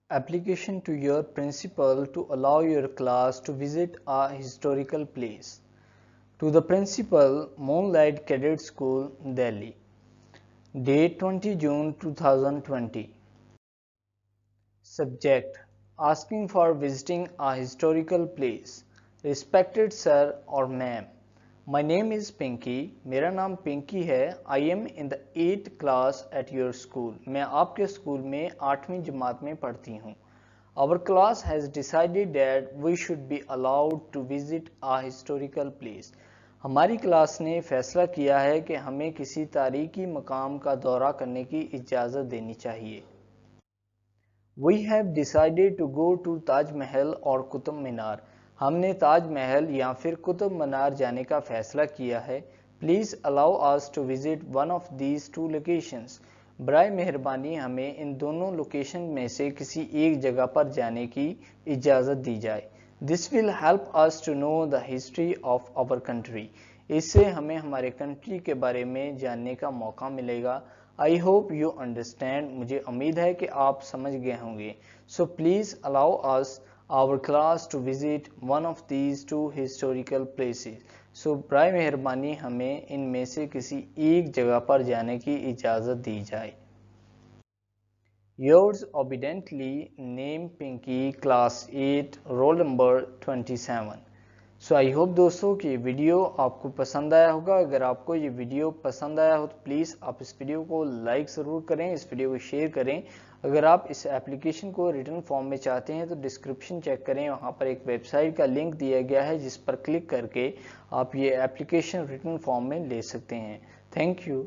Application to your principal to allow your class to visit a historical place. To the principal, Moonlight Cadet School, Delhi. Date 20 June 2020. Subject: Asking for visiting a historical place. Respected sir or ma'am, my name is Pinky. मेरा नाम पिंकी है. I am in the 8th class at your school. मैं आपके school में 8वीं जमात में पढ़ती हूँ. Our class has decided that we should be allowed to visit a historical place. हमारी क्लास ने फैसला किया है कि हमें किसी तारीखी मकाम का दौरा करने की इजाज़त देनी चाहिए. We have decided to go to Taj Mahal और कुतुब मीनार. हमने ताज महल या फिर कुतुब मीनार जाने का फैसला किया है. Please allow us to visit one of these two locations. बराए मेहरबानी हमें इन दोनों लोकेशन में से किसी एक जगह पर जाने की इजाज़त दी जाए. This will help us to know the history of our country. इससे हमें हमारे कंट्री के बारे में जानने का मौका मिलेगा. I hope you understand. मुझे उम्मीद है कि आप समझ गए होंगे. So please allow us our class to visit one of these two historical places. So बराए मेहरबानी हमें इनमें से किसी एक जगह पर जाने की इजाज़त दी जाए. Yours obediently, name Pinky, class 8, roll number 27. So I hope दोस्तों कि ये वीडियो आपको पसंद आया होगा. अगर आपको ये वीडियो पसंद आया हो तो प्लीज़ आप इस वीडियो को लाइक ज़रूर करें, इस वीडियो को शेयर करें. अगर आप इस एप्लीकेशन को रिटन फॉर्म में चाहते हैं तो डिस्क्रिप्शन चेक करें, वहाँ पर एक वेबसाइट का लिंक दिया गया है जिस पर क्लिक करके आप ये एप्लीकेशन रिटन फॉर्म में ले सकते हैं. Thank you.